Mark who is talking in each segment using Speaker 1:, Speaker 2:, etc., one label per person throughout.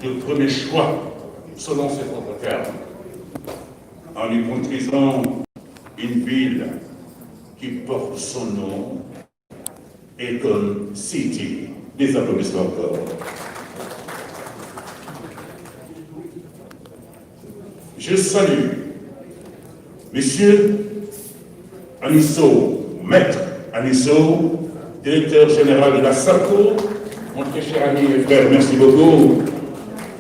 Speaker 1: de premier choix, selon ses propres termes, en lui construisant une ville qui porte son nom, Akon City. Des applaudissements encore. Je salue Monsieur Anisso, Maître Anisso, directeur général de la SACO, mon très cher ami et frère, merci beaucoup.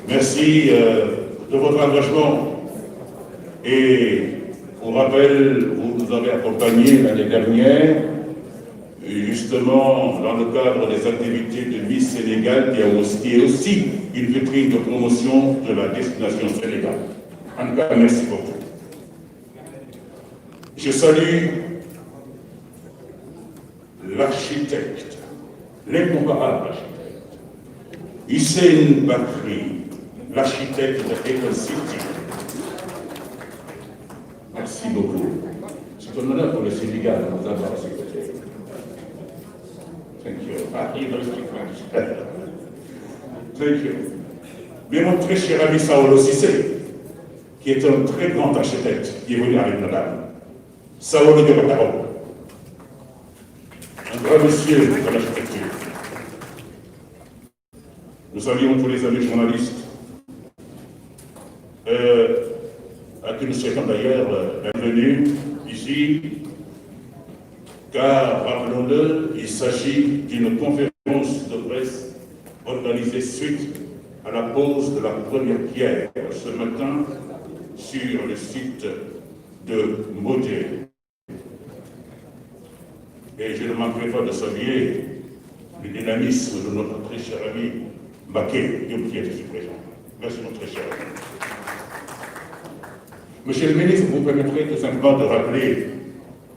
Speaker 1: Merci de votre engagement. Et pour rappel, vous nous avez accompagnés l'année dernière, justement dans le cadre des activités de Miss Sénégal, qui est aussi une vitrine de promotion de la destination Sénégal. En tout cas, merci beaucoup. Je salue l'architecte, l'incomparable architecte, Hussein Bakri, l'architecte de Akon City. Merci beaucoup. C'est un honneur pour le Sénégal de vous avoir à ses côtés. Thank you. Thank you. Mais mon très cher ami Saolo Cissé, qui est un très grand architecte, qui est venu avec madame, Saolo de Dakar, un grand monsieur de l'architecture. Nous saluons tous les amis journalistes, à qui nous souhaitons d'ailleurs la bienvenue ici, car, rappelons-le, il s'agit d'une conférence de presse organisée suite à la pose de la première pierre ce matin sur le site de Doté. Et je ne manquerai pas de saluer le dynamisme de notre très cher ami Baké, qui est ici présent. Merci, mon très cher ami. Monsieur le ministre, vous permettrez tout simplement de rappeler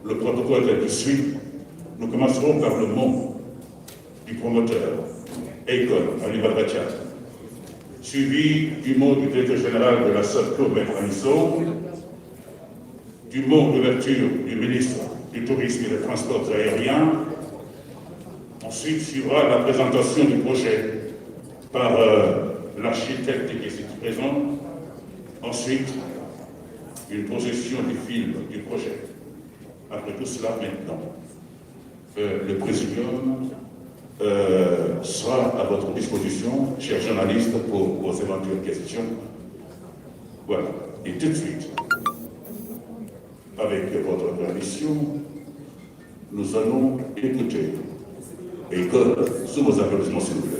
Speaker 1: le protocole qui suit. Nous commencerons par le mot du promoteur, Akon, Ali Badratia, suivi du mot du directeur général de la SACO, Maître Anisso, du mot d'ouverture du ministre du Tourisme et des Transports aériens. Ensuite suivra la présentation du projet par l'architecte qui est ici présent. Ensuite, une projection du film du projet. Après tout cela, maintenant, le présidium sera à votre disposition, chers journalistes, pour vos éventuelles questions. Voilà. Et tout de suite, avec votre permission, nous allons écouter Akon sous vos applaudissements, s'il vous plaît.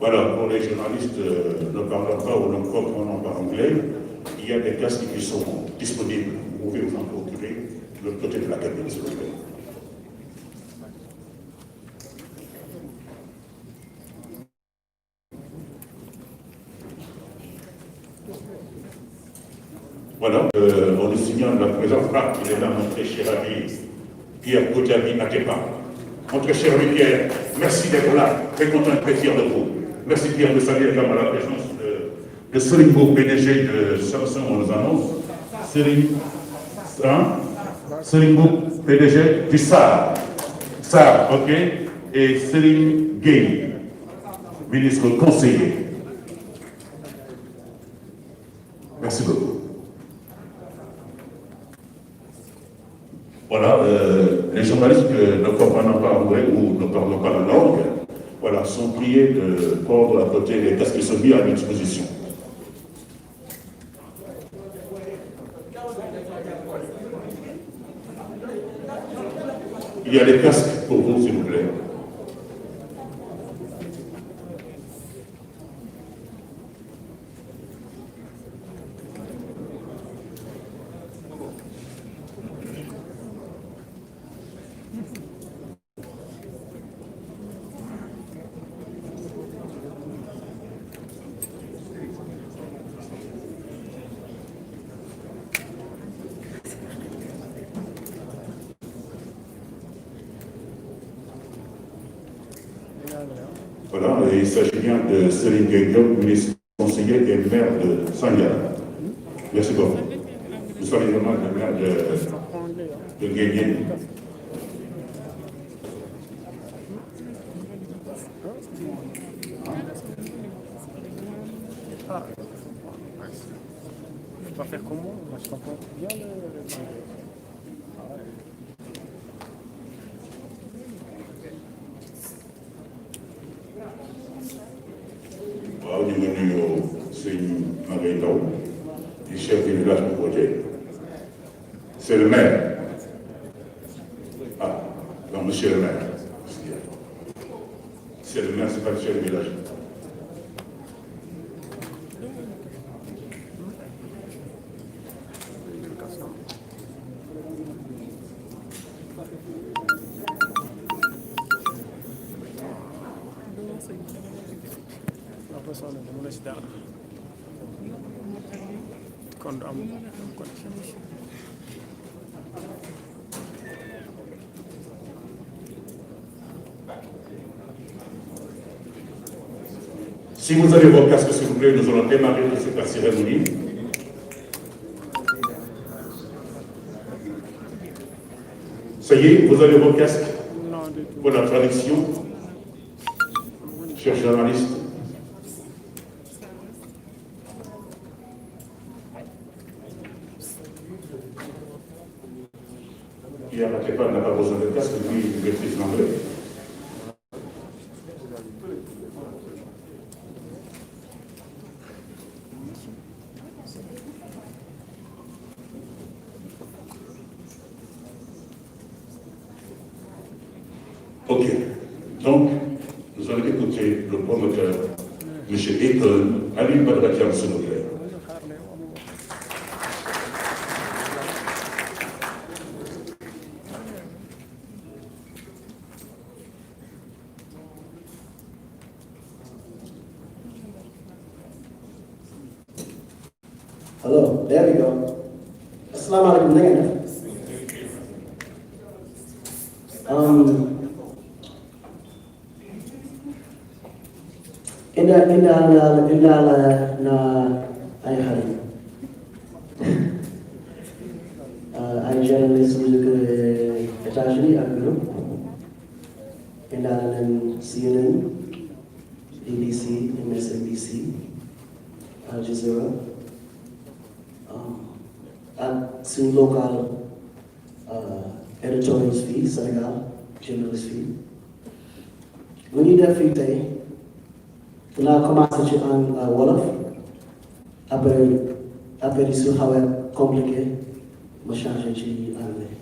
Speaker 1: Voilà, pour les journalistes ne parlant pas ou ne comprenant pas anglais, il y a des casques qui sont disponibles. Vous pouvez vous en procurer de l'autre côté de la cabine, s'il vous plaît. Voilà, on nous signale la présence. Ah, il est là, mon très cher ami Pierre Koutabi Atepa. Mon très cher ami Pierre, merci d'être là, très content et très fier de vous. Merci Pierre de saluer également la présence de Selimbo, PDG de Samsung, on nous annonce. Selimbo, PDG du SAR. SAR, ok. Et Selim Gay, ministre conseiller. Merci beaucoup. Voilà, les journalistes ne comprenant pas anglais ou ne parlant pas la langue, voilà, sont priés de prendre à côté les casques qui sont mis à disposition. Il y a des casques pour vous, s'il vous plaît. Voilà, et il s'agit bien de Céline Guédion, ministre conseiller et maire de Sangara. Merci beaucoup. Nous sommes également le maire de Guédion.
Speaker 2: On va faire comment? Je comprends bien le...
Speaker 1: waaw ñu ngi nuyu sëñ Maguette Ndaw di chef du village de Doté. C'est le maire. Ah, non, monsieur le maire. C'est le maire, c'est pas le chef du village. Si vous avez vos casques, s'il vous plaît, nous allons démarrer cette cérémonie. Ça y est, vous avez vos casques pour la traduction, chers journalistes. Il n'a pas besoin de casque, lui, il maîtrise l'anglais. Ok, donc nous allons écouter le promoteur, M. Akon, Ali Badrakian, s'il vous plaît.
Speaker 3: Hello, there we go. Assalamu alaikum, nigga. Inda na ay hari. Ay journalist music États-Unis ak Europe. Inda na CNN, BBC, MSNBC, Al Jazeera. Ak suñu local editorials fii Sénégal journalist fii lu ñuy def fii tey dinaa commencé ci en wolof après yi su xawee compliqué ma changé ci anglais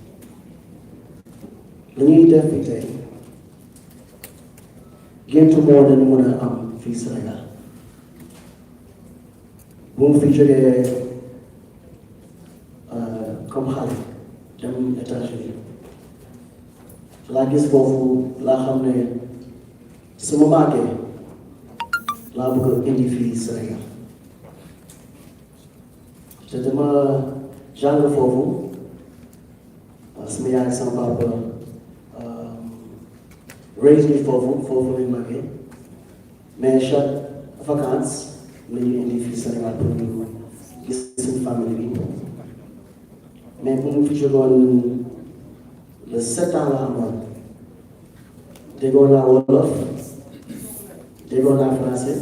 Speaker 3: lu ñuy def fii tey géntu moo dañu mën a am fii Sénégal bu mu fi jógee comme xale dem États-Unis laa gis foofu laa xam ne su ma màggee laa bëgg a indi fii Sénégal te dama jàng foofu sama yaay sama papa raise me foofu lañ màggee mais chaque vacances la ñuy indi fii Sénégal pour ñu gis suñu famille bi. Mais bu mu fi jógoon le 7 ans la amoon déggoon naa wolof déggoon naa français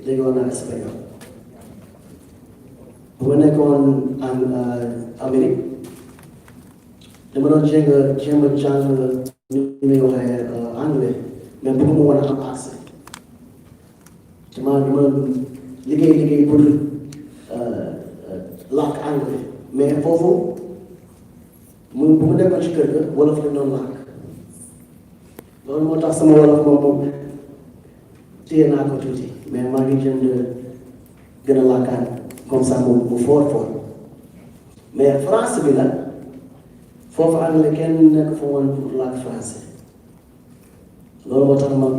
Speaker 3: déggoon naa espagnol bu ma nekkoon en Amérique dama doon jéem a jàng ñu muy waxee anglais mais bëgg mu woon a am accès dama liggéey pour làkk anglais mais foofu bu mu nekkoon ci kër ga wolof lañ doon làkk loolu moo tax sama wolof moom téye naa ko tuuti mais maa ngi jëm gën a làkkaat comme ça mu fort mais français bi nag foofu anglais kenn nekk fa woon pour làkk français loolu moo tax man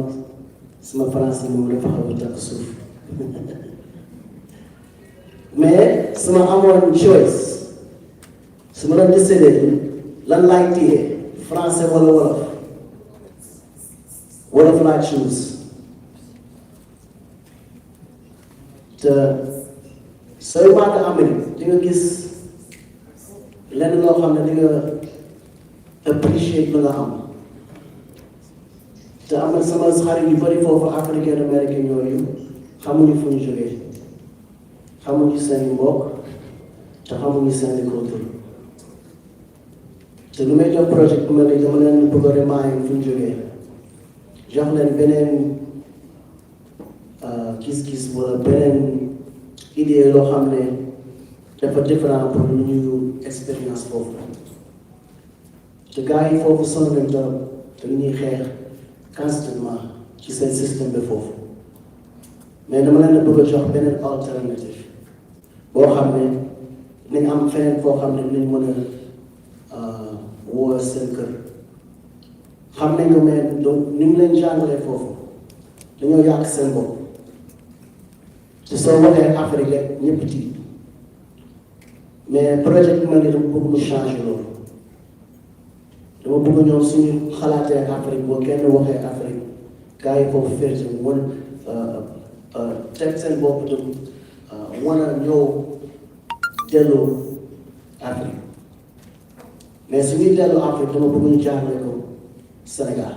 Speaker 3: sama français moom dafa xaw a takk suuf mais sama amoon choice su ma doon décidé lan laay téye français wala wolof wolof laa choose te sooy màgg Amérique di nga gis lenn loo xam ne di nga appreciate lu nga am te am na sama xarit yu bari foofu africain américain yooyu xamuñu fu ñu jógee xamuñu seen mbokk te xamuñu seen culture te lu may jox projet bu mel ni dama leen bëgg a remind fu ñu jógee jox leen beneen gis-gis wala beneen idée loo xam ne dafa différent pour lu ñu expérience foofu te gars yi foofu sonn nañ trop te lu ñuy xeex constamment ci seen système bi foofu mais dama leen bëgg a jox beneen alternative boo xam ne dinañ am feneen foo xam ne dinañ mën a woo seen kër xam nañ ko mais donc ni mu leen jàngalee foofu dañoo yàq seen bopp te soo waxee Afrique rek ñëpp tiit mais projet bi ma ne dama bëgg mu changer loolu dama bëgg ñoom suñu xalaatee Afrique boo kenn waxee Afrique gars yi foofu féete wan teg seen bopp te wan a ñëw dellu Afrique mais su ñuy dellu Afrique dama bëgg ñu jaarale ko Sénégal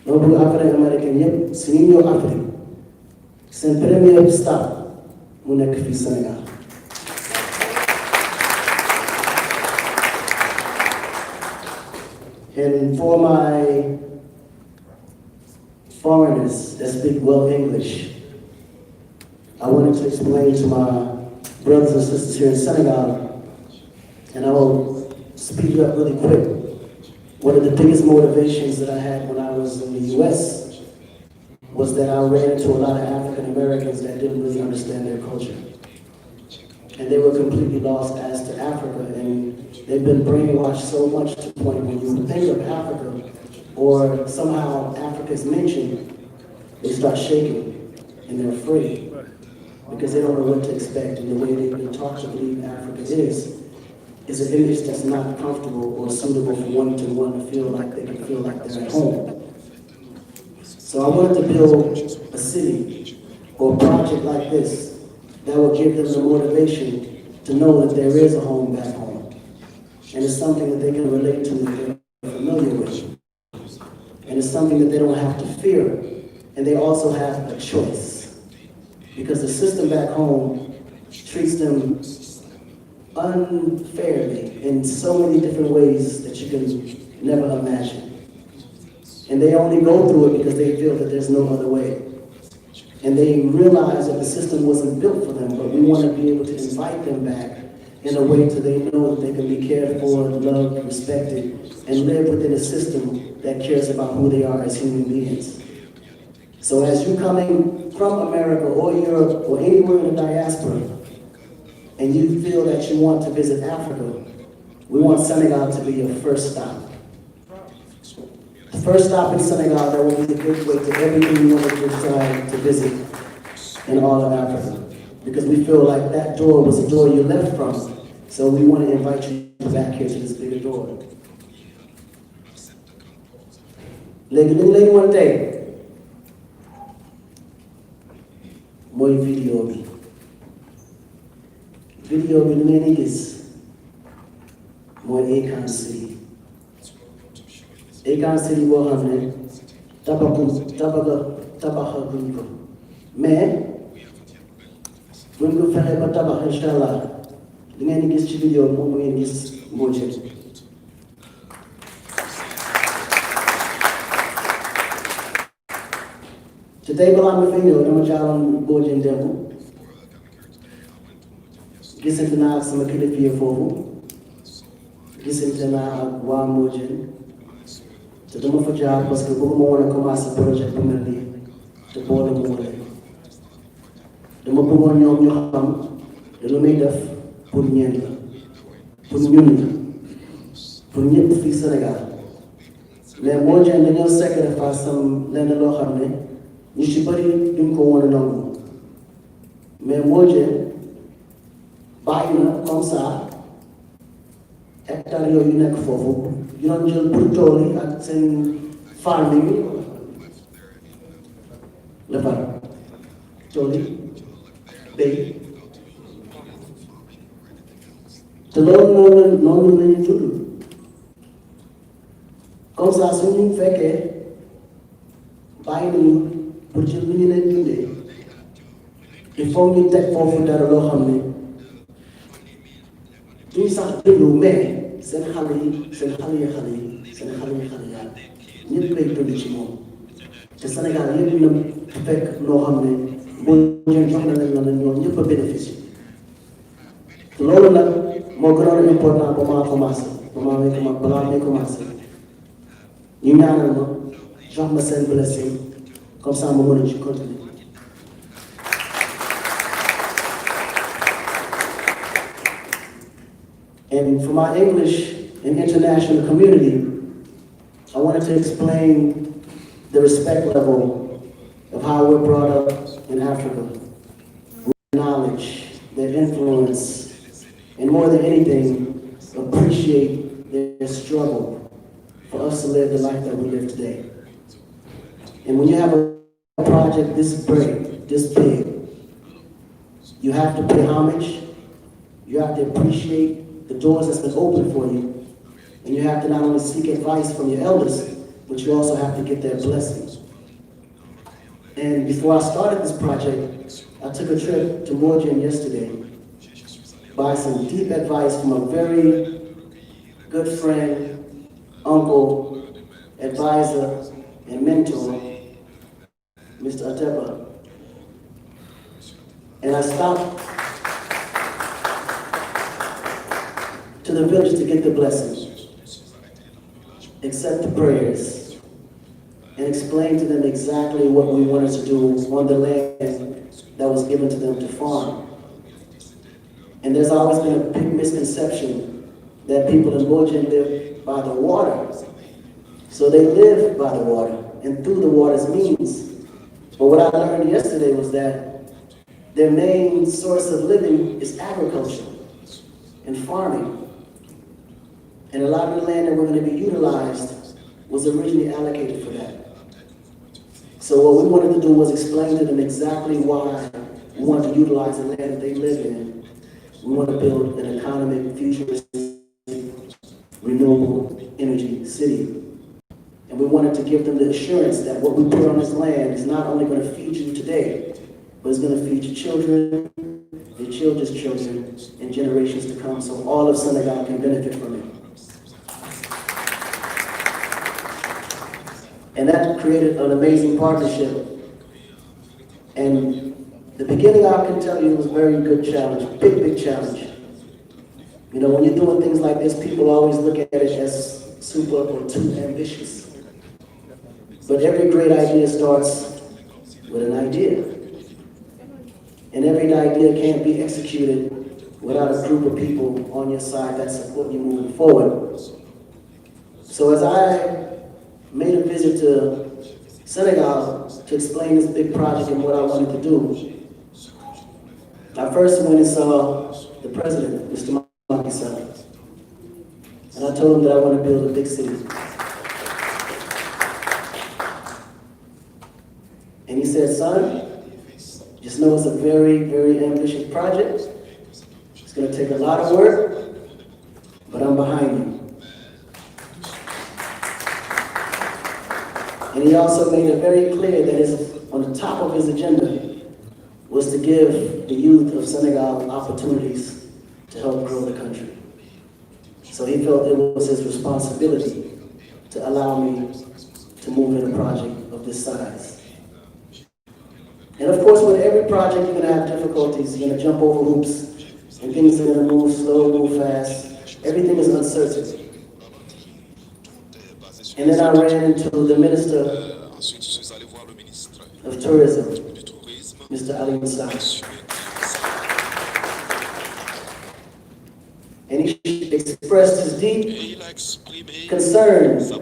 Speaker 3: dama bëgg Afrique américain ñëpp su ñuy ñëw Afrique seen premier stop mu nekk fii Sénégal and for my foreigners that speak well English, I wanted to explain to my brothers and sisters here in Senegal, and I will speed it up really quick. One of the biggest motivations that I had when I was in the US was that I ran into a lot of African Americans that didn't really understand their culture. And they were completely lost as to Africa, and they've been brainwashed so much to the point when you think of Africa, or somehow Africa is mentioned, they start shaking, and they're afraid, because they don't know what to expect, and the way they've been taught to believe Africa is an image that's not comfortable or suitable for one to feel like they can feel like they're at home. So I wanted to build a city or a project like this that will give them the motivation to know that there is a home back home. And it's something that they can relate to that they're familiar with. And it's something that they don't have to fear. And they also have a choice. Because the system back home treats them unfairly in so many different ways that you can never imagine. And they only go through it because they feel that there's no other way. And they realize that the system wasn't built for them, but we want to be able to invite them back in a way so they know that they can be cared for, loved, respected, and live within a system that cares about who they are as human beings. So as you're coming from America or Europe or anywhere in the diaspora, and you feel that you want to visit Africa, we want Senegal to be your first stop. The first stop in Senegal, that will be the gateway to everything you want to decide to visit in all of Africa. Because we feel like that door was a door you left from, so we want to invite you back here to this bigger door. Léegi li ñu leen wan tey mooy vidéo bi. Vidéo bi li ngeen di gis mooy Akon City. Akon City boo xam ne tabaxaguñ ko mais buñ ko fexee ba tabax incha allah li ngeen di gis ci vidéo bi moom ngeen gis moo jëm. te tey balaa ma fay ñëw dama jaaroon boo jëm démb gisante naa ak sama kilifa foofu gisante naa ak waa Mbodjeen te dama fa jaar parce que bëgguma woon a commencer projet bu mel nii te boole mu wala dama bëggoon ñoom ñu xam te lu may def pour ñeent la pour ñun la pour ñëpp fii Sénégal mais Mbodjeen dañoo sacrifice sam lenn loo xam ne ñu ci bëri duñ ko woon a nangu mais Mbodjeen bàyyi na comme ça hectare yooyu nekk foofu ñu doon jël pour tool yi ak seen farming la far tool yi béy te loolu noonu la ñuy tudd comme ça suñu fekkee bàyyi nañu pour ci lu ñu leen dundee il faut ñu teg foofu dara loo xam ne duñ sax déglu mais seen xale yi yàlla ñëpp lay dund ci moom te Sénégal yëpp na fekk loo xam ne boo ñëwee jox na leen la ñoom ñëpp a bénéficier te loolu nag moo gënoon important balaa may commencé ñu ñaanal ma jox ma seen blessing comme ça ma mën a ci continuer. And for my English and international community, I wanted to explain the respect level of how we're brought up in Africa. Their knowledge, their influence, and more than anything, appreciate their struggle for us to live the life that we live today. And when you have a project this big, you have to pay homage, you have to appreciate the doors that's been opened for you, and you have to not only seek advice from your elders, but you also have to get their blessings. And before I started this project, I took a trip to Morgan yesterday by some deep advice from a very good friend, uncle, advisor, and mentor, Mr. Atepa. And I stopped to the village to get the blessing, accept the prayers, and explain to them exactly what we wanted to do on the land that was given to them to farm. And there's always been a big misconception that people in Bojan live by the water. So they live by the water and through the water's means. But what I learned yesterday was that their main source of living is agriculture and farming. And a lot of the land that we're going to be utilized was originally allocated for that. So what we wanted to do was explain to them exactly why we want to utilize the land that they live in. We want to build an economic, futuristic, renewable energy city. And we wanted to give them the assurance that what we put on this land is not only going to feed you today, but it's going to feed your children, your children's children, and generations to come, so all of Senegal can benefit from it. And that created an amazing partnership. And the beginning, I can tell you, was a very good challenge, big challenge. You know, when you're doing things like this, people always look at it as super or too ambitious. But every great idea starts with an idea. And every idea can't be executed without a group of people on your side that support you moving forward. So as I made a visit to Senegal to explain this big project and what I wanted to do, I first went and saw the president, Mr. Macky Sall. And I told him that I want to build a big city. And he said, son, just know it's a very, very ambitious project. It's going to take a lot of work, but I'm behind you. And he also made it very clear that on the top of his agenda was to give the youth of Senegal opportunities to help grow the country. So he felt it was his responsibility to allow me to move in a project of this size. And of course, with every project, you're going to have difficulties. You're going to jump over hoops, and things are going to move slow, move fast. Everything is uncertain. And then I ran into the Minister of Tourism, Mr. Ali Moussa. And he expressed his deep concerns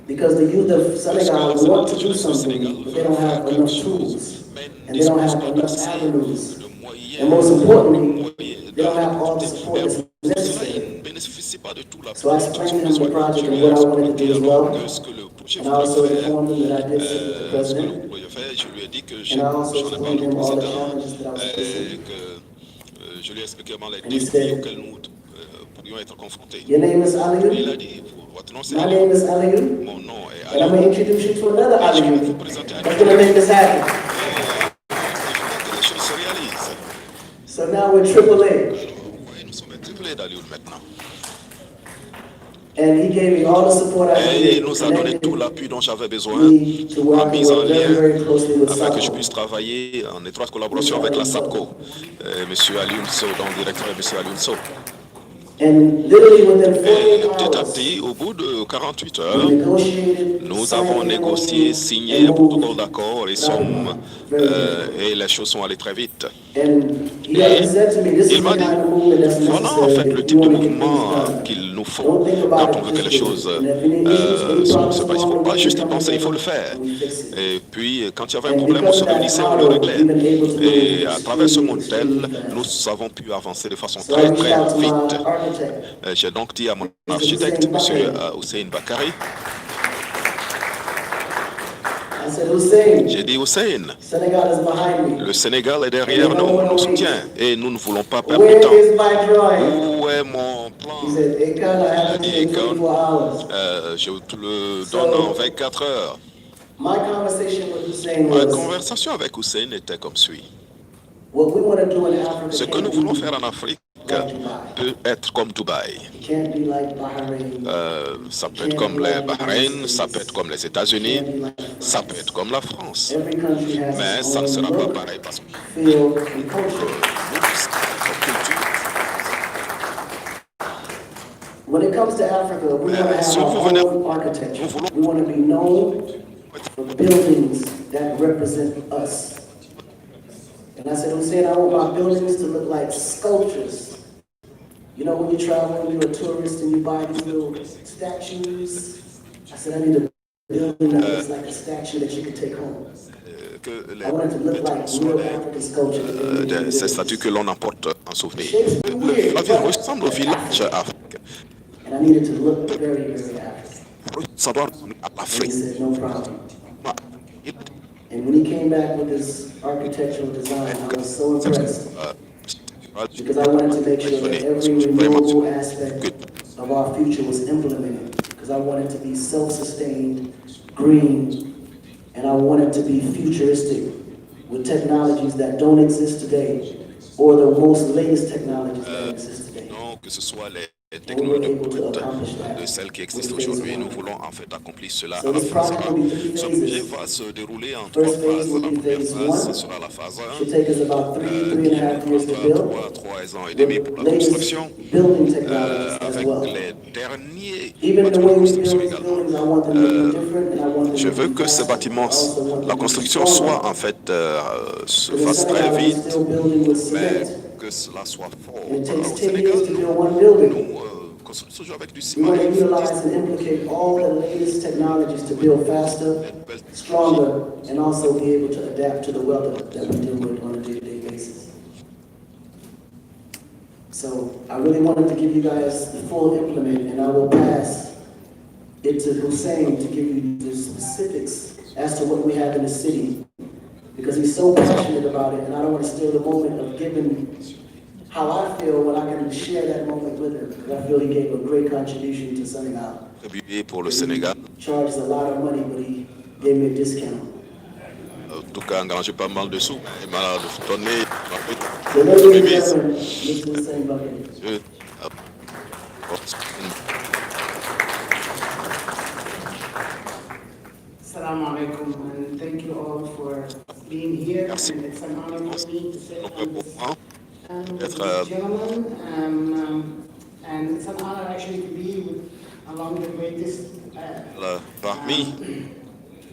Speaker 3: because the youth of Senegal want to do something, but they don't have enough tools, and they don't have enough avenues, and most importantly, they don't have all the support that's necessary.
Speaker 4: c'est pas de tout la
Speaker 3: So I
Speaker 4: dont ils ont
Speaker 3: explained to him the
Speaker 4: besoin.
Speaker 3: project
Speaker 4: Je
Speaker 3: and
Speaker 4: lui
Speaker 3: what I
Speaker 4: ai
Speaker 3: wanted to
Speaker 4: expliqué
Speaker 3: do as
Speaker 4: alors
Speaker 3: well.
Speaker 4: que ce que le projet
Speaker 3: And I
Speaker 4: voulait
Speaker 3: also
Speaker 4: faire,
Speaker 3: informed him that I did sit with the
Speaker 4: ce que le
Speaker 3: president.
Speaker 4: projet fait, je lui ai dit que
Speaker 3: And I also
Speaker 4: j'en ai parlé
Speaker 3: explained to
Speaker 4: au
Speaker 3: him all the
Speaker 4: président
Speaker 3: challenges that I was facing.
Speaker 4: et que je lui ai expliqué vraiment les
Speaker 3: And he
Speaker 4: défis
Speaker 3: said,
Speaker 4: auxquels nous pourrions être confrontés.
Speaker 3: your name is
Speaker 4: Et il a
Speaker 3: Aliyu?
Speaker 4: dit, votre nom c'est
Speaker 3: My name
Speaker 4: Aliou,
Speaker 3: is Aliyu.
Speaker 4: mon nom est
Speaker 3: And I'm going
Speaker 4: Aliou,
Speaker 3: to introduce you to another
Speaker 4: et je vais vous
Speaker 3: Aliyu
Speaker 4: présenter un
Speaker 3: that's
Speaker 4: autre
Speaker 3: going to make
Speaker 4: Aliou.
Speaker 3: this happen.
Speaker 4: Et je voulais que les choses se réalisent.
Speaker 3: So now we're AAA.
Speaker 4: Alors, vous voyez, nous sommes un triplé d'Aliou maintenant.
Speaker 3: And he gave me all the support I
Speaker 4: Et
Speaker 3: needed,
Speaker 4: il nous a donné
Speaker 3: connected
Speaker 4: tout l'appui dont j'avais besoin,
Speaker 3: me to
Speaker 4: m'a
Speaker 3: work and
Speaker 4: mis en
Speaker 3: work very,
Speaker 4: lien
Speaker 3: very closely with
Speaker 4: afin que je
Speaker 3: SAPCO.
Speaker 4: puisse travailler en étroite collaboration avec la SAPCO. Monsieur Aliounso, donc directeur et Monsieur Aliounso.
Speaker 3: And literally within
Speaker 4: Et
Speaker 3: 48
Speaker 4: petit à
Speaker 3: hours,
Speaker 4: petit, au bout de 48
Speaker 3: we
Speaker 4: heures,
Speaker 3: negotiated,
Speaker 4: nous avons
Speaker 3: signed
Speaker 4: négocié,
Speaker 3: MOU,
Speaker 4: signé
Speaker 3: and
Speaker 4: un protocole
Speaker 3: moved
Speaker 4: d'accord et,
Speaker 3: rapidly, very quickly.
Speaker 4: et les choses sont allées très vite.
Speaker 3: And he
Speaker 4: Et
Speaker 3: said to me, this
Speaker 4: il
Speaker 3: is
Speaker 4: m'a
Speaker 3: the
Speaker 4: dit,
Speaker 3: kind of movement that's
Speaker 4: voilà en fait
Speaker 3: necessary
Speaker 4: le
Speaker 3: if
Speaker 4: type
Speaker 3: you
Speaker 4: de
Speaker 3: want to get things
Speaker 4: mouvement
Speaker 3: done.
Speaker 4: qu'il nous faut
Speaker 3: Don't think about
Speaker 4: quand on
Speaker 3: it,
Speaker 4: veut que
Speaker 3: just
Speaker 4: les
Speaker 3: do
Speaker 4: choses
Speaker 3: it. And if any issues, any
Speaker 4: se
Speaker 3: problems
Speaker 4: passent. Il
Speaker 3: come
Speaker 4: ne faut
Speaker 3: our
Speaker 4: pas
Speaker 3: way, we
Speaker 4: juste y
Speaker 3: come
Speaker 4: penser, il faut le
Speaker 3: together
Speaker 4: faire.
Speaker 3: and we fix it.
Speaker 4: Et puis, quand il y avait un
Speaker 3: And
Speaker 4: problème, on
Speaker 3: because
Speaker 4: se
Speaker 3: of that
Speaker 4: réunissait, on le
Speaker 3: power,
Speaker 4: réglait.
Speaker 3: we've been able to
Speaker 4: Et
Speaker 3: move
Speaker 4: à travers ce
Speaker 3: extremely,
Speaker 4: modèle,
Speaker 3: extremely
Speaker 4: nous
Speaker 3: fast.
Speaker 4: avons pu avancer de façon
Speaker 3: So I
Speaker 4: très,
Speaker 3: reached
Speaker 4: très
Speaker 3: out to
Speaker 4: vite.
Speaker 3: my architect,
Speaker 4: J'ai donc dit à mon
Speaker 3: Mr.
Speaker 4: architecte,
Speaker 3: Hussein
Speaker 4: M.
Speaker 3: Bakari.
Speaker 4: Hussein Bakari,
Speaker 3: I said, Hussein,
Speaker 4: j'ai dit, Hussein,
Speaker 3: Senegal is behind me.
Speaker 4: le Sénégal est derrière nous, nous soutient, et nous ne voulons pas perdre de
Speaker 3: Where
Speaker 4: temps.
Speaker 3: is my drawing?
Speaker 4: Où est mon
Speaker 3: He
Speaker 4: plan?
Speaker 3: said, Akon, I have
Speaker 4: Il a
Speaker 3: it
Speaker 4: dit,
Speaker 3: in 24 hours.
Speaker 4: je te le donne en 24 heures.
Speaker 3: My conversation with Hussein
Speaker 4: Ma
Speaker 3: was,
Speaker 4: conversation avec Hussein était comme suit.
Speaker 3: what we want to do in Africa
Speaker 4: Ce que
Speaker 3: can't
Speaker 4: nous
Speaker 3: be
Speaker 4: voulons faire en Afrique
Speaker 3: like Dubai.
Speaker 4: peut être comme Dubaï.
Speaker 3: It can't be like Bahrain.
Speaker 4: Ça peut être comme les Bahreïn, ça peut être comme les États-Unis,
Speaker 3: It can't be like
Speaker 4: ça peut
Speaker 3: France.
Speaker 4: être comme la France.
Speaker 3: Every country has
Speaker 4: Mais
Speaker 3: its
Speaker 4: ça ne
Speaker 3: own
Speaker 4: sera pas
Speaker 3: look,
Speaker 4: pareil parce que
Speaker 3: feel, and culture.
Speaker 4: notre culture.
Speaker 3: When it comes to Africa, we want to have
Speaker 4: Si
Speaker 3: our
Speaker 4: vous venez-
Speaker 3: own architecture.
Speaker 4: nous voulons-
Speaker 3: We want to be known for buildings that represent us. And I said, Hussein, I want my buildings to look like sculptures. You know, when you travel, when you're a tourist and you buy these little statues, I said, I need a building that looks like a statue that you can take home.
Speaker 4: Que
Speaker 3: I want it to look like
Speaker 4: soient
Speaker 3: real African sculpture.
Speaker 4: ces statues que l'on emporte en souvenir.
Speaker 3: Shapes are weird,
Speaker 4: La ville
Speaker 3: but
Speaker 4: ressemble au village africain.
Speaker 3: and I need it to look very, very African.
Speaker 4: Ça doit ressembler à
Speaker 3: And he
Speaker 4: l'Afrique.
Speaker 3: said, no problem. And when he came back with this architectural design, I was so impressed because I wanted to make sure that every renewable aspect of our future was implemented. Because I wanted to be self-sustained, green, and I wanted to be futuristic with technologies that don't exist today or the most latest technologies that exist today.
Speaker 4: Non, que ce soit les
Speaker 3: And we
Speaker 4: technologies
Speaker 3: were able to accomplish
Speaker 4: de
Speaker 3: that.
Speaker 4: celles qui existent
Speaker 3: with phase
Speaker 4: aujourd'hui.
Speaker 3: one.
Speaker 4: Nous voulons en fait accomplir cela
Speaker 3: So
Speaker 4: à la
Speaker 3: this
Speaker 4: phase
Speaker 3: project
Speaker 4: 1.
Speaker 3: will be 3
Speaker 4: Ce projet
Speaker 3: phases.
Speaker 4: va se dérouler en 3
Speaker 3: First phase
Speaker 4: phases.
Speaker 3: will
Speaker 4: La
Speaker 3: be
Speaker 4: première
Speaker 3: phase
Speaker 4: phase
Speaker 3: 1.
Speaker 4: sera la phase 1.
Speaker 3: Should take us about 3.5 years to build.
Speaker 4: 3 ans et demi pour
Speaker 3: With
Speaker 4: la
Speaker 3: latest
Speaker 4: construction,
Speaker 3: building technologies as
Speaker 4: avec
Speaker 3: well.
Speaker 4: les derniers
Speaker 3: Even the
Speaker 4: bâtiments
Speaker 3: way
Speaker 4: de
Speaker 3: we build
Speaker 4: construction
Speaker 3: these
Speaker 4: également.
Speaker 3: buildings, I want them to look different and I want them
Speaker 4: Je
Speaker 3: to
Speaker 4: veux
Speaker 3: be
Speaker 4: que ces
Speaker 3: faster.
Speaker 4: bâtiments,
Speaker 3: I also want them
Speaker 4: la
Speaker 3: to be
Speaker 4: construction
Speaker 3: stronger.
Speaker 4: soit en fait se
Speaker 3: Because in
Speaker 4: fasse très
Speaker 3: Senegal, we're
Speaker 4: vite,
Speaker 3: still building with
Speaker 4: mais
Speaker 3: cement.
Speaker 4: que cela soit fort.
Speaker 3: And it
Speaker 4: Voilà,
Speaker 3: takes
Speaker 4: au
Speaker 3: 10
Speaker 4: Sénégal,
Speaker 3: years to build one
Speaker 4: nous
Speaker 3: building.
Speaker 4: construisons toujours avec du
Speaker 3: We
Speaker 4: ciment.
Speaker 3: want to
Speaker 4: Il faut
Speaker 3: utilize and implicate all the latest technologies to build faster, stronger, and also be able to adapt to the weather that we deal with on a day-to-day basis. So I really wanted to give you guys the full implement, and I will pass it to Hussein to give you the specifics as to what we have in the city, because he's so passionate about it, and I don't want to steal the moment of giving how I feel when I can share that moment with him, because I feel he gave a great contribution to Senegal.
Speaker 4: contribuer pour le Sénégal.
Speaker 3: Charges a lot of money, but he gave me a discount.
Speaker 4: En tout cas, engranger pas mal de sous. Il m'a donné
Speaker 3: So ladies and gentlemen, Mr. Hussein Bakari. Assalamu alaikum, and thank you all for being here.
Speaker 4: Merci.
Speaker 3: And it's an honor for me to sit on this with
Speaker 4: D'être,
Speaker 3: these gentlemen. And it's an honor actually to be with, along the greatest
Speaker 4: parmi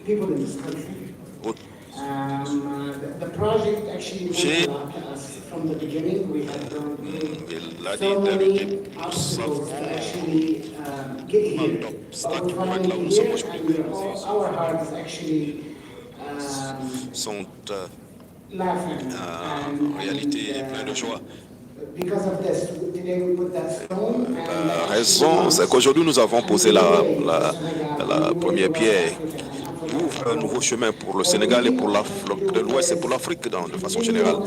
Speaker 3: people in this country. The project actually meant a lot to us from the beginning. We had gone
Speaker 4: il a dit
Speaker 3: so
Speaker 4: dès le
Speaker 3: many
Speaker 4: début, nous
Speaker 3: obstacles to
Speaker 4: savons
Speaker 3: actually get here. But we're finally here, and our hearts actually
Speaker 4: sont
Speaker 3: laughing.
Speaker 4: en réalité pleins de joie. La raison, c'est qu'aujourd'hui, nous avons posé la première pierre pour un nouveau chemin pour le Sénégal et pour l'Afrique de l'Ouest et pour l'Afrique de façon générale.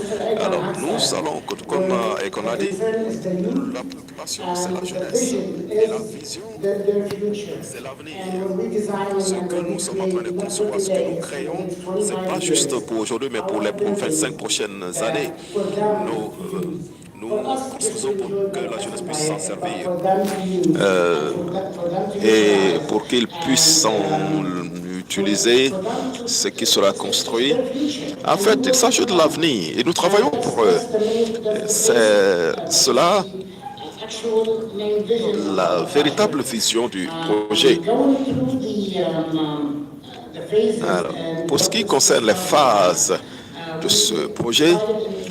Speaker 4: Alors, nous allons, comme Akon a dit, la préoccupation, c'est la jeunesse et la vision, c'est l'avenir. Ce que nous sommes en train de concevoir, ce que nous créons, ce n'est pas juste pour aujourd'hui, mais pour les 25 prochaines années. Nous construisons pour que la jeunesse puisse s'en servir et pour qu'ils puissent utiliser ce qui sera construit. En fait, il s'agit de l'avenir et nous travaillons pour eux. C'est cela la véritable vision du projet. Alors, pour ce qui concerne les phases de ce projet,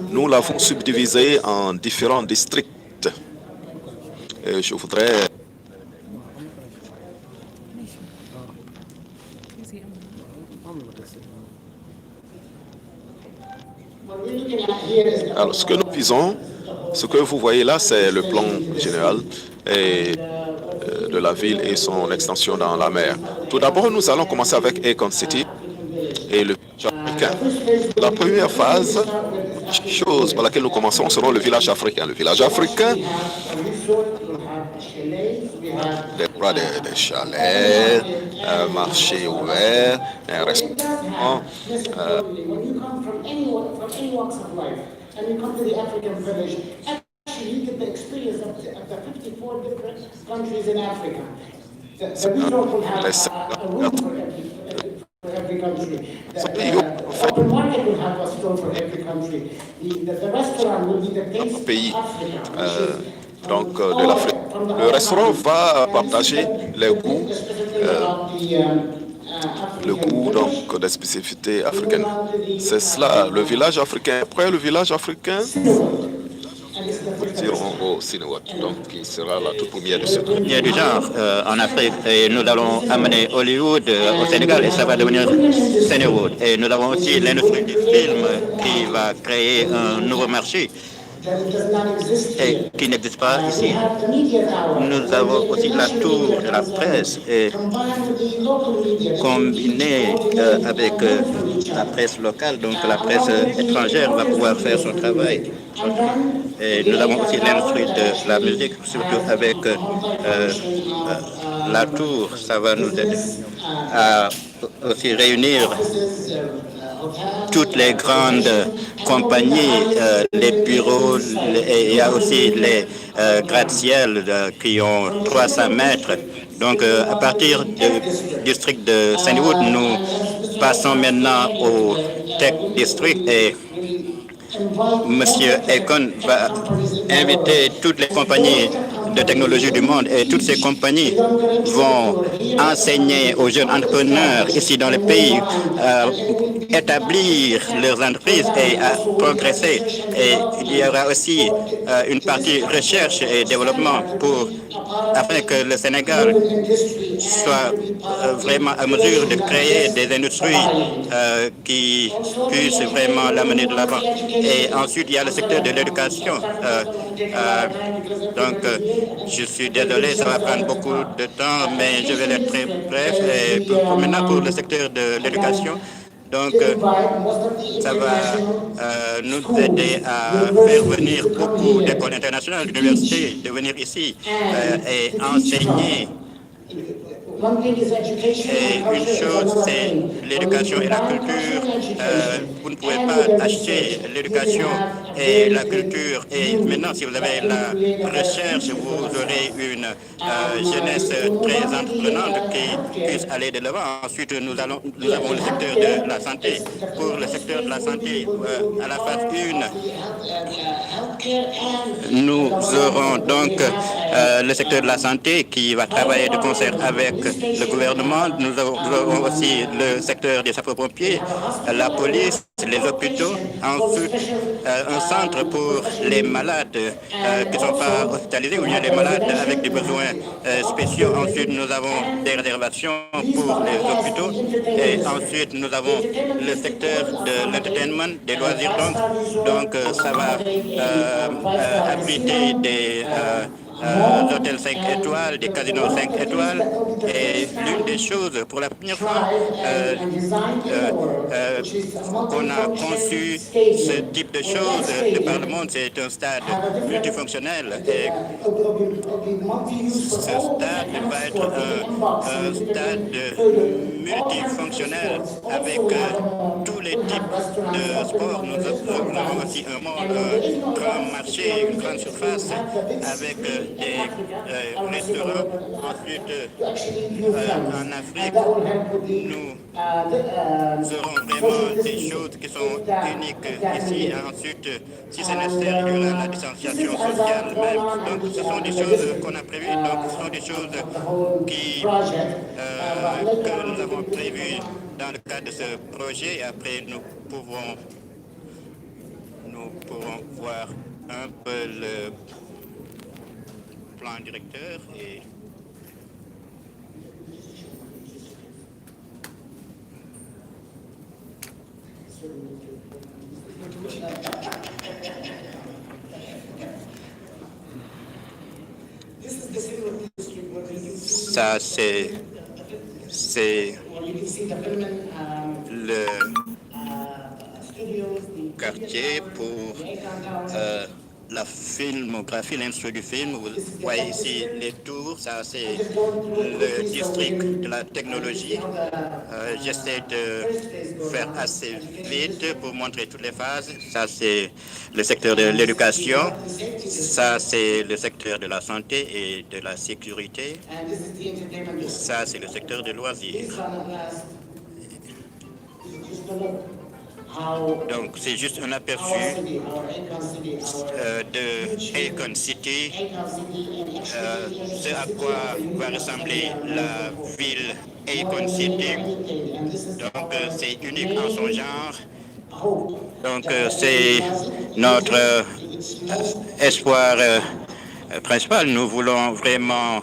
Speaker 4: nous l'avons subdivisé en différents districts. Et je voudrais alors, ce que nous visons, ce que vous voyez là, c'est le plan général de la ville et son extension dans la mer. Tout d'abord, nous allons commencer avec Akon City et le village africain. La première phase, chose par laquelle nous commençons, sera le village africain. Le village africain, des chalets, un marché ouvert, un restaurant. And you come to the African village, actually you get the experience of the 54 different countries in Africa. The resort will have a room for every country. The open market will have a store for every country. The restaurant will be the taste of Africa. Donc de l'Afrique. Le restaurant va partager les goûts. Le goût donc des spécificités africaines. C'est cela, le village africain. Après le village africain, nous dirons au Sinuat, donc qui sera la toute première de ce groupe.
Speaker 5: Il y a du genre en Afrique et nous allons amener Hollywood au Sénégal et ça va devenir Sénéwood. Et nous avons aussi l'industrie du film qui va créer un nouveau marché et qui n'existe pas ici. Nous avons aussi la tour de la presse et combinée avec la presse locale, donc la presse étrangère va pouvoir faire son travail. Et nous avons aussi l'industrie de la musique, surtout avec la tour, ça va nous aider à aussi réunir toutes les grandes compagnies, les bureaux, et il y a aussi les gratte-ciel qui ont 300 mètres. Donc, à partir du district de Saint-Wood, nous passons maintenant au Tech District et Monsieur Akon va inviter toutes les compagnies de technologie du monde et toutes ces compagnies vont enseigner aux jeunes entrepreneurs ici dans le pays à établir leurs entreprises et à progresser. Et il y aura aussi une partie recherche et développement afin que le Sénégal soit vraiment à mesure de créer des industries qui puissent vraiment l'amener de l'avant. Et ensuite, il y a le secteur de l'éducation. Donc, je suis désolé, ça va prendre beaucoup de temps, mais je vais être très bref. Et maintenant, pour le secteur de l'éducation, donc, ça va nous aider à faire venir beaucoup d'écoles internationales, d'universités, de venir ici et enseigner. Et une chose, c'est l'éducation et la culture. Vous ne pouvez pas acheter l'éducation et la culture. Et maintenant, si vous avez la recherche, vous aurez une jeunesse très entreprenante qui puisse aller de l'avant. Ensuite, nous avons le secteur de la santé. Pour le secteur de la santé, à la phase 1, nous aurons donc le secteur de la santé qui va travailler de concert avec le gouvernement, nous avons aussi le secteur des sapeurs-pompiers, la police, les hôpitaux, ensuite un centre pour les malades qui ne sont pas hospitalisés ou bien les malades avec des besoins spéciaux. Ensuite, nous avons des réservations pour les hôpitaux et ensuite nous avons le secteur de l'entertainment, des loisirs. Donc ça va abriter des hôtels 5 étoiles, des casinos 5 étoiles. Et l'une des choses, pour la première fois, qu'on a conçu ce type de choses de par le monde, c'est un stade multifonctionnel. Et ce stade va être un stade multifonctionnel avec tous les types de sports. Nous avons aussi un grand marché, une grande surface avec des restaurants. Ensuite, en Afrique, nous aurons vraiment des choses qui sont uniques ici. Ensuite, si c'est nécessaire, il y aura la distanciation sociale même. Donc, ce sont des choses qu'on a prévues. Donc, ce sont des choses que nous avons prévues dans le cadre de ce projet. Et après, nous pourrons voir un peu le plan directeur et ça c'est le quartier pour la filmographie, l'industrie du film. Vous voyez ici les tours, ça c'est le district de la technologie. J'essaie de faire assez vite pour montrer toutes les phases. Ça c'est le secteur de l'éducation, ça c'est le secteur de la santé et de la sécurité, ça c'est le secteur des loisirs. Donc, c'est juste un aperçu de Akon City, ce à quoi va ressembler la ville Akon City. Donc, c'est unique en son genre. Donc, c'est notre espoir principal. Nous voulons vraiment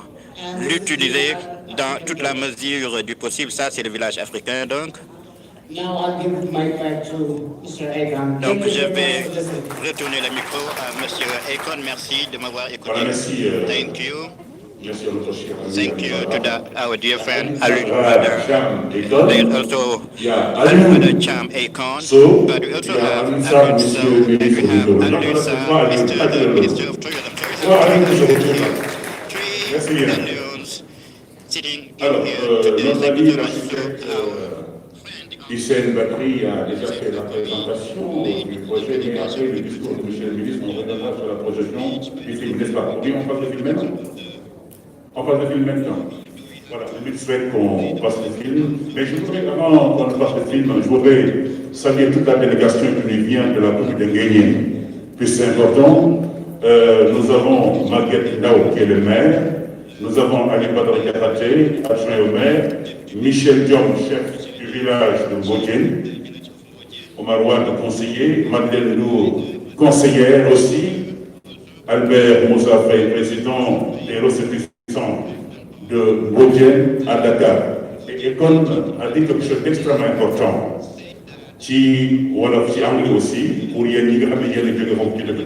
Speaker 5: l'utiliser dans toute la mesure du possible. Ça, c'est le village africain, donc. Donc, je vais retourner le micro à M. Akon. Merci de m'avoir écouté.
Speaker 1: Voilà, merci.
Speaker 5: Thank you.
Speaker 1: Merci à notre cher ami.
Speaker 5: Thank you to our dear friend There's also another Cham Akon, but we also have Alun Sow, and we have Alun Sow, the Minister of Tourism. Three Aluns sitting in here today.
Speaker 1: Hussein Bakri a déjà fait la présentation du projet, mais après le discours de M. le ministre, on reviendra sur la projection du film, n'est-ce pas? Oui, on passe le film maintenant. On passe le film maintenant. Voilà, le but souhaite qu'on passe le film. Mais je voudrais, avant qu'on passe le film, je voudrais saluer toute la délégation qui nous vient de la commune de Guénier. Puis c'est important, nous avons Maguette Nao qui est le maire, nous avons Ali Badr Diakhaté, adjoint au maire, Michel Diom, chef du village de Bodjen, Omar Wade, conseiller, Madeleine Lour, conseillère aussi, Albert Moussa Faye, président des ressortissants de Bodjen à Dakar. Et Akon a dit quelque chose d'extrêmement important, qui wolof ci anglais aussi, pour yéen ñi nga xam ne yéen a jóge foofu ci dëkk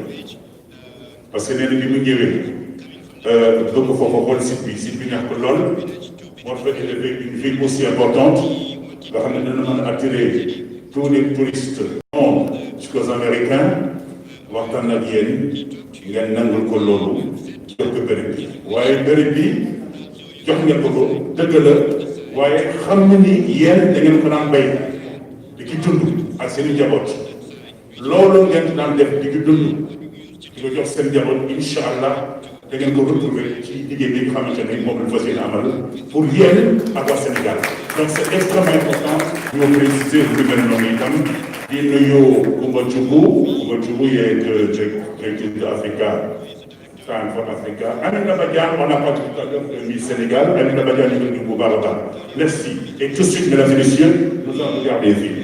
Speaker 1: parce que nee na bi mu ñëwee donc foofu xool site bi neex ko lool moo fa élever une ville aussi importante nga xam ne dana mën a attirer tous les touristes du monde jusqu'aux Américains waxtaan ak yéen ngeen nangul ko loolu jox ko béréb bi waaye béréb bi jox ngeen ko dëgg la waaye xam na ni yéen da ngeen ko daan bay di ki dund ak seen i njaboot loolu ngeen daan def di ki dund di ko jox seen njaboot incha allah da ngeen ko retrouver ci liggéey bi nga xamante ne moom la fas yéene amal pour yéen ak waa Sénégal. Donc c'est extrêmement important ñu préciser lu mel noonu itam di nuyu Koumba Diougou. Koumba Diougou est directeur d'Africa Time for Africa. Amina Badian, on n'a pas tout à l'heure de Miss Sénégal. Amina Badian, du Boubaraba. Merci. Et tout de suite, mesdames et messieurs, nous allons regarder les films.